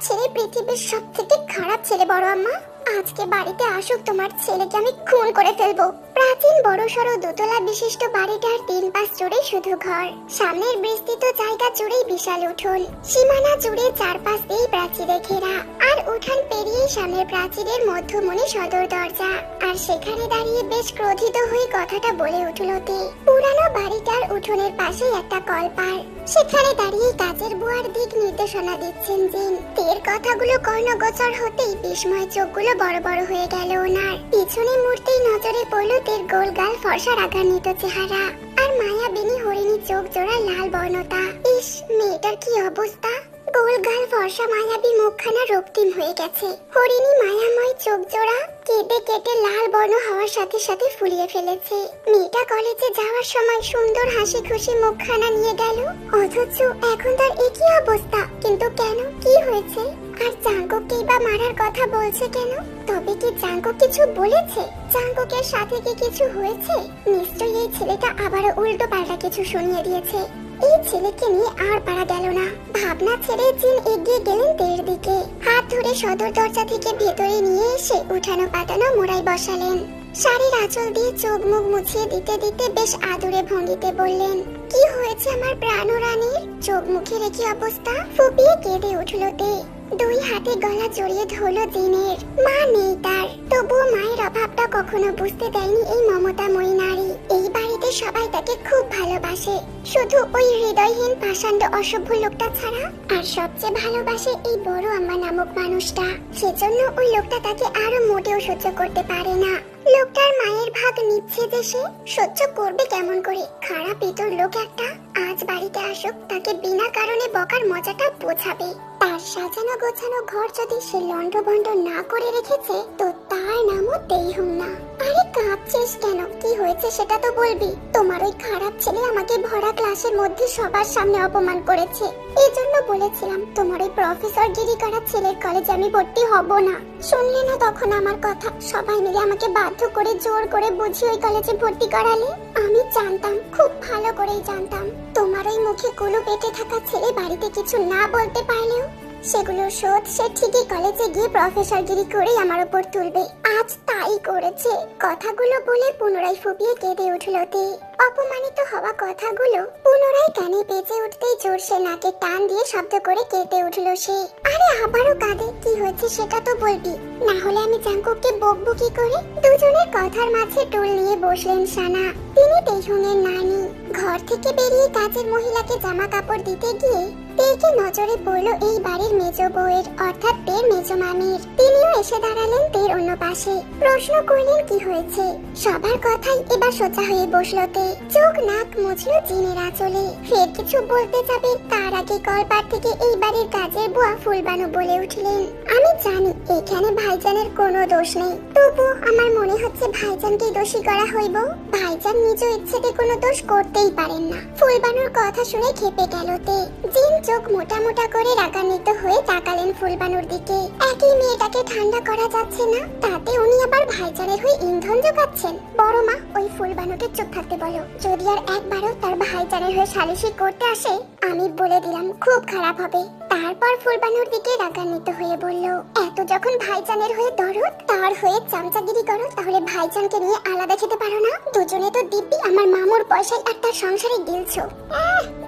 ছেলে পৃথিবীর সবথেকে খারাপ ছেলে বড় আম্মা। আজকে বাড়িতে আসুক তোমার ছেলেকে আমি খুন করে ফেলবো। প্রাচীন বড়সড় দোতলা বিশিষ্ট বাড়িটার 3 পাশ জুড়ে শুধু ঘর, সামনের বিস্তৃত জায়গা জুড়েই বিশাল উঠোন, সীমানা জুড়ে চারপাশ দিয়ে প্রাচীরে ঘেরা, আর উঠান পেরিয়ে সামনের প্রাচীরের মধ্যমণি সদর দরজা। আর সেখানে দাঁড়িয়ে বেশ ক্রোধিত হয়ে কথাটা বলে উঠল তে। পুরানো বাড়িটার উঠোনের পাশে একটা কলপার, সেখানে দাঁড়িয়ে কাজের বুয়ার দিক নির্দেশনা দিচ্ছেন জিন। তের কথাগুলো কর্ণগোচর হতেই বিস্ময় চোখগুলো বড় বড় হয়ে গেল ওনার। পিছনে মুহূর্তেই নজরে পড়ল তের গোল গাল ফর্সা রাগান্বিত চেহারা আর মায়াবিনী হরিণী চোখ জোড়া লাল বর্ণতা। ইস, মেয়েটার কি অবস্থা! গোল গাল ফর্সা মায়াবী মুখখানা রক্তিম হয়ে গেছে, হরিণী মায়াময় চোখ জোড়া কেটে কেটে লাল বর্ণ হওয়ার সাথে সাথে ফুলিয়ে ফেলেছে। মেয়েটা কলেজে যাওয়ার সময় সুন্দর হাসি খুশি মুখখানা নিয়ে গেল, অথচ এখন তার একই অবস্থা। কিন্তু কেন, কি হয়েছে? আর জাঙ্কুককেই বা মারার কথা বলছে কেন? তবে কি জাঙ্কুক কিছু বলেছে? জাঙ্কুকের সাথে কি কিছু হয়েছে? নিশ্চয়ই এই ছেলেটা আবারও উল্টো পাল্টা কিছু শুনিয়ে দিয়েছে। এই ছেলেকে নিয়ে আর পারা গেল না। ভাবনা ছেড়ে জিন এগিয়ে গেলেন তের দিকে, হাত ধরে সদর দরজা থেকে ভেতরে নিয়ে এসে উঠানো পাতানো মোড়ায় বসালেন। শাড়ির আঁচল দিয়ে চোখ মুখ মুছিয়ে দিতে দিতে বেশ আদুরে ভঙ্গিতে বললেন, কি হয়েছে আমার প্রাণরানীর? চোখ মুখের কি অবস্থা? ফুপিয়ে কেঁদে উঠল তে। দুই হাতে গলা জড়িয়ে ধরল জিনের। মা নেই তার, তবুও মায়ের অভাবটা কখনো বুঝতে দেয়নি এই মমতাময়ী নারী। এই বাড়িতে সবাই তাকে খুব ভালোবাসে, শুধু ওই হৃদয়হীন পাষাণ্ড অসভ্য লোকটা ছাড়া। আর সবচেয়ে ভালোবাসে এই বড় আম্মা নামক মানুষটা। সেজন্য ওই লোকটা তাকে আরো মোটেও সহ্য করতে পারে না। লোকটার মায়ের ভাগ নিচ্ছে যে সে সহ্য করবে কেমন করে? খারাপ ইতর লোক একটা। আজ বাড়িতে আসুক, তাকে বিনা কারণে বকার মজাটা বোঝাবে। তার সাজানো গোছানো ঘর যদি সে লন্ডভন্ড না করে রেখেছে, তো তার নামও দেইহুম না। আরে কাঁদছিস কেন? কি হয়েছে সেটা তো বলবি। তোমার ওই খারাপ ছেলে আমাকে ভরা ক্লাসের মধ্যে সবার সামনে অপমান করেছে। এই জন্য বলেছিলাম তোমার ওই প্রফেসর গিরি করা ছেলের কলেজে আমি ভর্তি হব না। শুনলে না তখন আমার কথা? সবাই মিলে আমাকে বাধ্য করে জোর করে বুঝিয়ে ওই কলেজে ভর্তি করালে। আমি জানতাম, খুব ভালো করেই জানতাম, তোমার ওই মুখে কুলু পেটে থাকা ছেলে বাড়িতে কিছু না বলতে পারলেও সেগুলো শোধ সে ঠিকই কলেজে গিয়ে প্রফেসরগিরি করে আমার উপর তুলবে। আজ তাই করেছে। কথাগুলো বলে পুনরায় ফুপিয়ে কেঁদে উঠল তে। অপমানিত হওয়া কথাগুলো পুনরায় কানে বেজে উঠতেই জোরসে নাকে টান দিয়ে শব্দ করে কেঁদে উঠল সে। আরে আবারও কাঁদে? কি হয়েছে সেটা তো বলবি, না হলে আমি জাঙ্কুককে বকবো কি করে? দুজনের কথার মাঝে টোল নিয়ে বসলেন সানা। তিনি তেহুনের নানি। ঘর থেকে বেরিয়ে কাজের মহিলাকে জামা কাপড় দিতে গিয়ে তেকে নজরে পড়ল এই বাড়ির মেজ বউয়ের, অর্থাৎ তের মেজ মামির। তিনিও এসে দাঁড়ালেন তের অন্য পাশে। প্রশ্ন করলেন কি হয়েছে। সবার কথাই এবার সোজা হয়ে বসলো তে। চোখ নাক মুছলো জিনের আঁচলে। ফের কিছু বলতে যাবে তার আগে কলপার থেকে এই বাড়ির কাজের বুয়া ফুলবানু বলে উঠলেন, আমি জানি এখানে ভাইজানের কোনো দোষ নেই, তবু আমার মনে হচ্ছে ভাইজানকে দোষী করা হইব। ভাইজান নিজ ইচ্ছেতে কোনো দোষ করতেই পারেন না। ফুলবানুর কথা শুনে খেপে গেল তে। জিন চোখ মোটা মোটা করে রাগান্বিত হয়ে তাকালেন ফুলবানুর দিকে। একই মেয়েটাকে ঠান্ডা করা যাচ্ছে না, তাতে উনি আবার ভাইজানের হয়ে ইন্ধন যোগাচ্ছেন। বড় মা, ওই ফুলবানুকে চুপ থাকতে বলো। যদি আর একবারও তার ভাইজানের হয়ে সালিশি করতে আসে, আমি বলে দিলাম খুব খারাপ হবে। তারপর ফুলবানুর দিকে রাগান্বিত হয়ে বলল, এত যখন ভাইজানের হয়ে দরদ, তার হয়ে চামচাগিরি করো, তাহলে ভাইজানকে নিয়ে আলাদা খেতে পারো না? দুজনে তো দিব্যি আমার মামুর পয়সায় আর তার সংসারে গিলছো।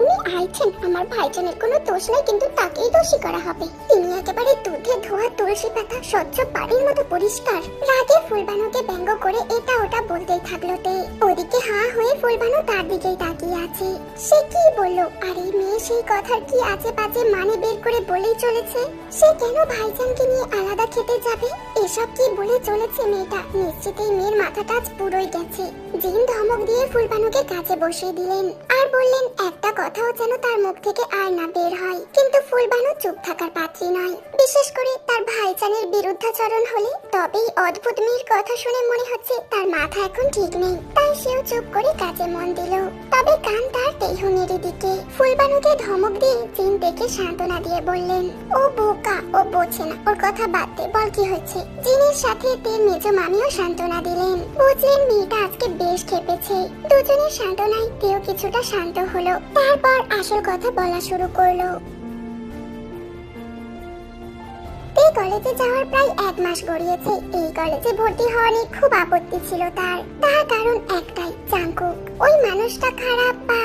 উনি আইছেন, আমার ভাইজানের কোনো দোষ নেই, কিন্তু তাকেই দোষী করা হবে। তিনি একেবারে দুধে ধোয়া তুলসী পাতা, স্বচ্ছ পানির মতো পরিষ্কার। রাগে ফুলবানুকে ব্যঙ্গ করে এটা ওটা বলতেই থাকলো তে। ওদিকে হাঁ হয়ে ফুলবানু তার দিকেই তাকিয়ে আছে। সে কি বললো? আর এই মেয়ে সেই কথার কি আজে বাজে মানে বের করে বলেই চলেছে। সে কেন ভাইজানকে নিয়ে আলাদা খেতে যাবে? এসব কি বলে চলেছে মেয়েটা? নিশ্চিত এই মেয়ের মাথাটা আজ পুরোই গেছে। জিন ধমক দিয়ে ফুলবানুকে কাছে বসিয়ে দিলেন আর বললেন একটা কথাও যেন তার মুখ থেকে আর না বের হয়। কিন্তু ফুলবানু চুপ থাকার পাত্রী নয়, বিশেষ করে তার ভাইজানের বিরুদ্ধাচরণ হলে। তবেই অদ্ভুত মেয়ের কথা শুনে মনে হচ্ছে তার মাথা এখন ঠিক নেই। তাই সেও চুপ করে কাজে মন দিল। তবে কান তার তেহুনের দিকে। ফুলবানুকে ধমক দিয়ে জিন দেখে সান্ত্বনা দিয়ে বললেন, ও বোকা, ও বোঝে না, ওর কথা বাদ দে, বল কি হয়েছে। জিনের সাথে তের মেজ মামিও সান্ত্বনা দিলেন। বুঝলেন মেয়েটা আজকে বেশ খেপেছে। দুজনের সান্ত্বনায় তেও কিছুটা শান্ত হলো। তারপর আসল কথা বলা শুরু করলো। কলেজে যাওয়ার প্রায় 1 মাস গড়িয়েছে। এই কলেজে ভর্তি হওয়া নিয়ে খুব আপত্তি ছিল তার কারণ একটাই, জাঙ্কুক। ওই মানুষটা খারাপ বা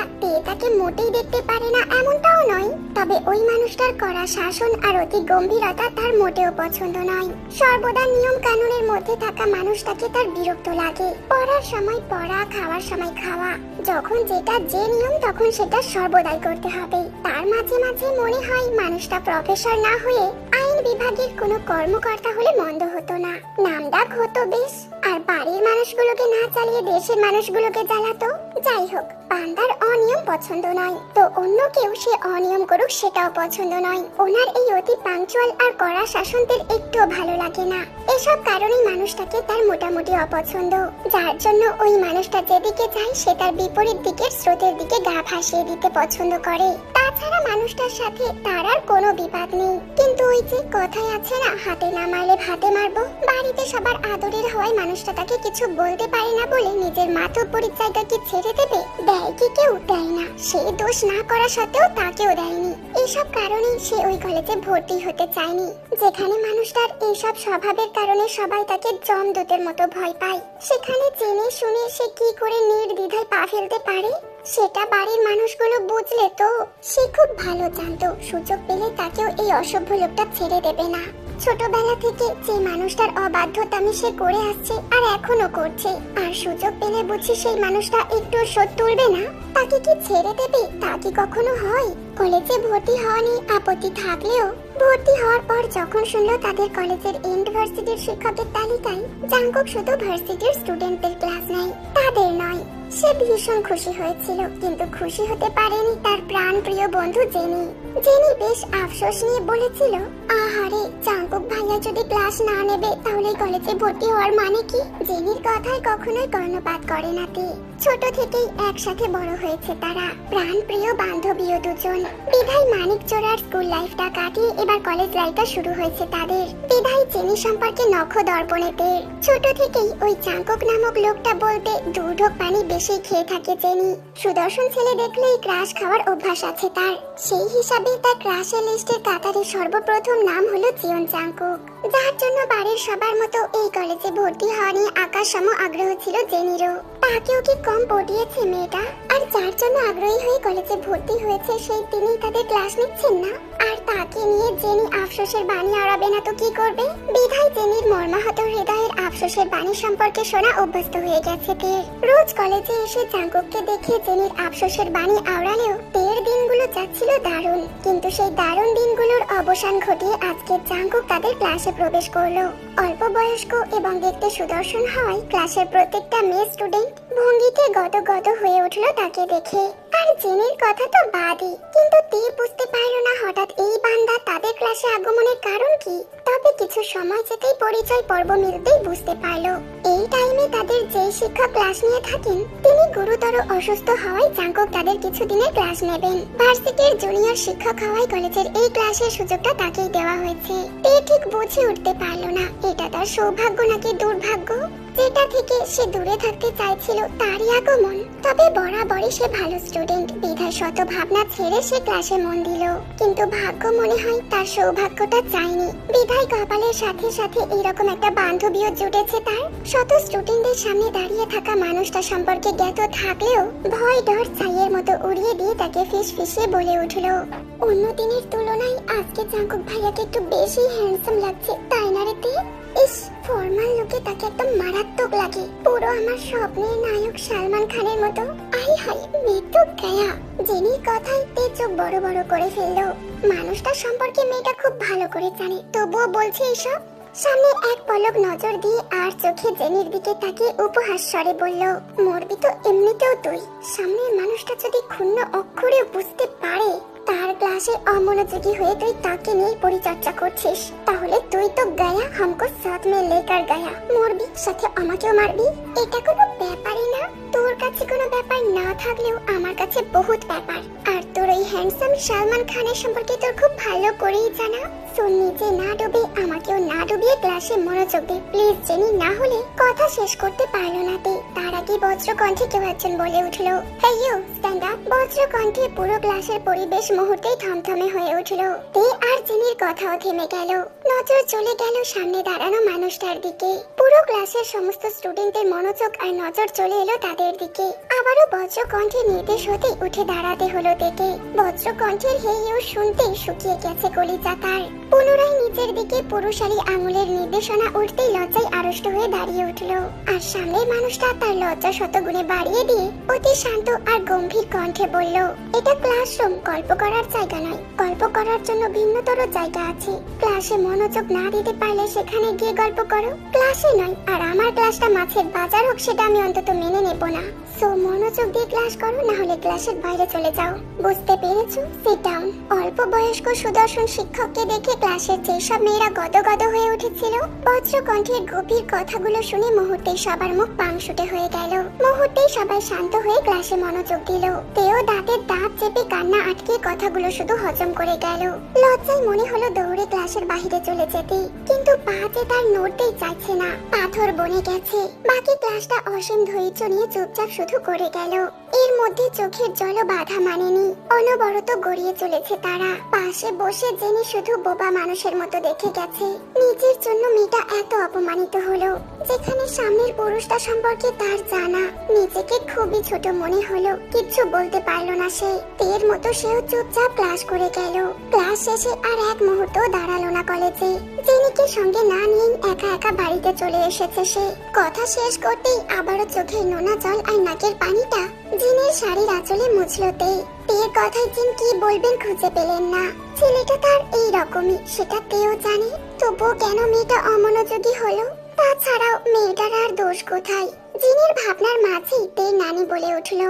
তাকে মোটেই দেখতে পারে না এমনটাও নয়, তবে ওই মানুষটার কড়া শাসন আর অতি গম্ভীরতা তার মোটেও পছন্দ নয়। সর্বদা নিয়ম কানুনের মধ্যে থাকা মানুষটাকে তার বিরক্ত লাগে। পড়ার সময় পড়া, খাওয়ার সময় খাওয়া, যখন যেটা যে নিয়ম তখন সেটা সর্বদাই করতে হবে। তার মাঝে মাঝে মনে হয় মানুষটা প্রফেসর না হয়ে আইন বিভাগের কোনো কর্মকর্তা হলে মন্দ হতো না, নামডাক হতো বেশ। আর বাড়ির মানুষগুলোকে না চালিয়ে দেশের মানুষগুলোকে জ্বালাতো। যাই হোক, বান্দার অনিয়ম পছন্দ নয়, তো অন্য কেউ সে অনিয়ম করুক সেটাও পছন্দ নয়। ওনার এই অতি পাংচুয়াল আর কড়া শাসনদের একটুও ভালো লাগে না। এসব কারণেই মানুষটাকে তার মোটামুটি অপছন্দ, যার জন্য ওই মানুষটা যেদিকে যায় সে তার বিপরীত দিকের স্রোতের দিকে গা ভাসিয়ে দিতে পছন্দ করে। তাছাড়া মানুষটার সাথে তার আর কোনো বিবাদ নেই, কিন্তু ওই যে কথাই আছে না, হাতে না মারলে ভাতে মারবো। বাড়িতে সবার আদরের হওয়ায় মানুষটা তাকে কিছু বলতে পারে না বলে নিজের মাতব্বরির জায়গাকে ছেড়ে দেবে, দেয় কি কেউ? দেয় না। সে দোষ না করা সত্ত্বেও তাকেও দেয়নি। এইসব কারণেই সে ওই কলেজে ভর্তি হতে চায়নি, যেখানে মানুষটার এইসব স্বভাবের কারণে সবাই তাকে জমদূতের মতো ভয় পায়। সেখানে জেনে শুনে সে কি করে নির্দ্বিধায় পা ফেলতে পারে সেটা বাড়ির মানুষগুলো বুঝলে তো সে খুব ভালো জানতো সুযোগ পেলে তাকেও এই অসভ্য লোকটা ছেড়ে দেবে না। ছোটবেলা থেকে যে মানুষটার অবাধ্যতামি সে করে আসছে আর এখনো করছে, আর সুযোগ পেলে বুঝি সেই মানুষটা একটু শোধ তুলবে না, তাকে কি ছেড়ে দেবে? তা কি কখনো হয়? কলেজে ভর্তি হওয়া নিয়ে আপত্তি থাকলেও ভর্তি হওয়ার পর যখন শুনলো তাদের কলেজের ইউনিভার্সিটির শিক্ষকের তালিকায় জাঙ্কুক শুধু ভার্সিটির স্টুডেন্টদের ক্লাস নেয়, তাদের নয়, সে ভীষণ খুশি হয়েছিল। কিন্তু খুশি হতে পারেনি তার প্রাণ প্রিয় বন্ধু জেনি। জেনি বেশ আফসোস নিয়ে বলেছিল, আহারে, জাঙ্কুক ভাইয়া যদি ক্লাস না নেবে তাহলে কলেজে ভর্তি হওয়ার মানে কি? জেনির কথায় কখনোই কর্ণপাত করে না তে। ছোট থেকেই একসাথে বড় হয়েছে তারা, প্রাণ প্রিয় বান্ধবীও দুজন। বিধায় মানিক চোরার স্কুল লাইফটা কাটিয়ে এবার কলেজ লাইফটা শুরু হয়েছে তাদের। বিধায় জেনি সম্পর্কে নখ দর্পণেতে ছোট থেকেই ওই জাঙ্কুক নামক লোকটা বলতে দুর্ঢোক পানি বেশি খেয়ে থাকে জেনি। সুদর্শন ছেলে দেখলেই ক্রাশ খাওয়ার অভ্যাস আছে তার। সেই হিসাবে তার ক্রাশের লিস্টের কাতারে সর্বপ্রথম নাম হলো জিয়ন জাঙ্কুক, যার জন্য বাড়ির সবার মতো এই কলেজে ভর্তি হওয়া নিয়ে আকাশসম আগ্রহ ছিল জেনিরও। তাকেও কি কম পটিয়েছে মেয়েটা? আর যার জন্য আগ্রহী হয়ে কলেজে ভর্তি হয়েছে সেই তিনি তাদের ক্লাস নিচ্ছেন না, আর তাকে নিয়ে জেনি আফসোসের বাণী আওড়াবে না তো কি করবে? বিধায় জেনির মর্মাহত হৃদয়ের আফসোসের বাণী সম্পর্কে শোনা অভ্যস্ত হয়ে গেছে তের। রোজ কলেজে এসে জাঙ্কুককে দেখে জেনির আফসোসের বাণী আওড়ালেও তের দিনগুলো যাচ্ছিল দারুণ। কিন্তু সেই দারুণ দিনগুলোর অবসান ঘটিয়ে আজকে জাঙ্কুক তাদের ক্লাসে প্রবেশ করলো। অল্প বয়স্ক এবং দেখতে সুদর্শন হওয়ায় ক্লাসের প্রত্যেকটা মেয়ে স্টুডেন্ট ভঙ্গিতে গদগদ হয়ে উঠলো তাকে দেখে। আর জেনির কথা তো বাদই, কিন্তু তে বুঝতে পারলো না হঠাৎ এই বান্দা তাদের ক্লাসে আগমনের কারণ কি। তবে কিছু সময় যেতেই পরিচয় পর্ব মিলতেই বুঝতে পারলো এই টাইমে তাদের যে শিক্ষক ক্লাস নিয়ে থাকেন তিনি গুরুতর অসুস্থ হওয়ায় জাঙ্কুক তাদের কিছুদিনের ক্লাস নেবেন। ভার্সিটির জুনিয়র শিক্ষক হওয়ায় কলেজের এই ক্লাসের সুযোগটা তাকেই দেওয়া হয়েছে। তে ঠিক বুঝে উঠতে পারলো না এটা তার সৌভাগ্য নাকি দুর্ভাগ্য। যেটা থেকে সে দূরে থাকতে চাইছিল তারই আগমন। তবে বরাবরই সে ভালো স্টুডেন্ট, বিধায় শত ভাবনা ছেড়ে সে ক্লাসে মন দিল। কিন্তু ভাগ্য মনে হয় তার সৌভাগ্যটা চায়নি, বিধায় কপালের সাথে সাথে এরকম একটা বান্ধবীও জুটেছে তার। শত স্টুডেন্টদের সামনে দাঁড়িয়ে থাকা মানুষটা সম্পর্কে জ্ঞাত থাকলেও ভয় ডর ছাইয়ের মতো উড়িয়ে দিয়ে তাকে ফিসফিসিয়ে বলে উঠলো, অন্য দিনের তুলনায় আজকে জাঙ্কুক ভাইয়াকে একটু বেশি হ্যান্ডসাম লাগছে, তাই না রে তে? ইস, ফর্মাল লুকে তাকে একদম মারাত্মক লাগে, পুরো আমার স্বপ্নের নায়ক সালমান খানের মতো। আই হাই, মৃত্যু গায়া। জেনির কথাই তে চোখ বড় বড় করে ফেললো। মানুষটার সম্পর্কে মেয়েটা খুব ভালো করে জানে, তবুও বলছে এসব। সামনে এক পলক নজর দিয়ে আর চোখে জেনির দিকে তাকিয়ে উপহাস স্বরে বলল, মরবি তো এমনিতেও তুই। সামনের মানুষটা যদি ক্ষুণ্ণ অক্ষরে বুঝতে পারে তার ক্লাসে অমনোযোগী হয়ে তুই তাকে নিয়ে পরিচর্যা করছিস, তাহলে তুই তো গায়া, হামকো সাথ মে লেকার গায়া। মরবি, সাথে আমাকেও মারবি, এটা কোনো ব্যাপারই না। তোর কাছে কোনো ব্যাপার না থাকলেও আমার কাছে বহুত ব্যাপার। আর তোর ওই হ্যান্ডসাম সালমান খানের সম্পর্কে তোর খুব ভালো করেই জানা। সো নিজে না ডুবে আমাকেও না ডুবিয়ে ক্লাসে মনোযোগ দে প্লিজ জেনি, না হলে কথা শেষ করতে পারলো না তে। তার আগে বজ্র কণ্ঠে কেউ একজন বলে উঠলো, হেই ইউ স্ট্যান্ড আপ। বজ্র কণ্ঠে পুরো ক্লাসের পরিবেশ মুহূর্তেই থমথমে হয়ে উঠলো। তে আর জেনির কথাও থেমে গেল। নজর চলে গেল সামনে দাঁড়ানো মানুষটার দিকে। পুরো ক্লাসের সমস্ত স্টুডেন্টদের মনোযোগ আর নজর চলে এলো তাদের দিকে। আবারও বজ্র কণ্ঠে নির্দেশ হতে উঠে দাঁড়াতে হলো তেকে। বজ্র কণ্ঠের হেই ইউ শুনতেই শুকিয়ে গেছে কলিজা তার। পুনরায় নিচের দিকে পুরুষালী আঙুলের নির্দেশনা উঠতেই লজ্জায় আড়ষ্ট হয়ে দাঁড়িয়ে উঠল। আর সামনের মানুষটা তার লজ্জা শতগুণে বাড়িয়ে দিয়ে অতি শান্ত আর গম্ভীর কণ্ঠে বলল, এটা ক্লাসরুম, গল্প করার জায়গা নয়। গল্প করার জন্য ভিন্নতর জায়গা আছে। ক্লাসে মনোযোগ না দিতে পারলে সেখানে গিয়ে গল্প করো, ক্লাসে নয়। আর আমার ক্লাসটা মাছের বাজার হোক সেটা আমি অন্তত মেনে নেব না। সো মনোযোগ দিয়ে ক্লাস করো, না হলে ক্লাসের বাইরে চলে যাও। বুঝতে পেরেছো? Sit down. অল্প বয়স্ক সুদর্শন শিক্ষককে দেখে ক্লাসের যেসব মেয়েরা গদগদ হয়ে উঠেছিল, বজ্র কণ্ঠের গভীর কথাগুলো শুনে মুহূর্তেই সবার মুখ পাংশুটে হয়ে গেল। মুহূর্তেই সবাই শান্ত হয়ে ক্লাসে মনোযোগ দিল। তেও দাঁতের দাঁত চেপে কান্না আটকে কথাগুলো শুধু হজম করে গেল। লজ্জায় মনে হলো দৌড়ে ক্লাসের বাইরে চলে যেতে, কিন্তু পা যে তার নড়তেই চাইছে না, পাথর বনে গেছে। বাকি ক্লাসটা অসীম ধৈর্য নিয়ে চুপচাপ শুধু করে গেল। এর মধ্যে চোখের জলও বাধা মানেনি, অনবরত গড়িয়ে চলেছে তারা। পাশে বসে জেনে শুধু বোবা মানুষের মতো দেখে গেছে। নিজের জন্য মেয়েটা এত অপমানিত হলো, যেখানে সামনের পুরুষটা সম্পর্কে তার জানা। নিজেকে খুবই ছোট মনে হলো, কিচ্ছু বলতে পারলো না সে। তের মতো সেও চুপচাপ ক্লাস করে গেল। ক্লাস শেষে আর এক মুহূর্ত দাঁড়ালো না কলেজে। জেনিকে সঙ্গে না নিয়ে একা একা বাড়িতে চলে এসেছে সে। কথা শেষ করতেই আবারও চোখের নোনা জল আর নাকের পানিটা জিনের শাড়ির আঁচলে মুছলো তে। তের কথায় জিন কি বলবেন খুঁজে পেলেন না। ছেলেটা তার এই রকমই, সেটা তেও জানে। তবুও কেন মেয়েটা অমনোযোগী হলো? তাছাড়াও মেয়েটার আর দোষ কোথায়? জিনের ভাবনার মাঝেই তের নানি বলে উঠলো,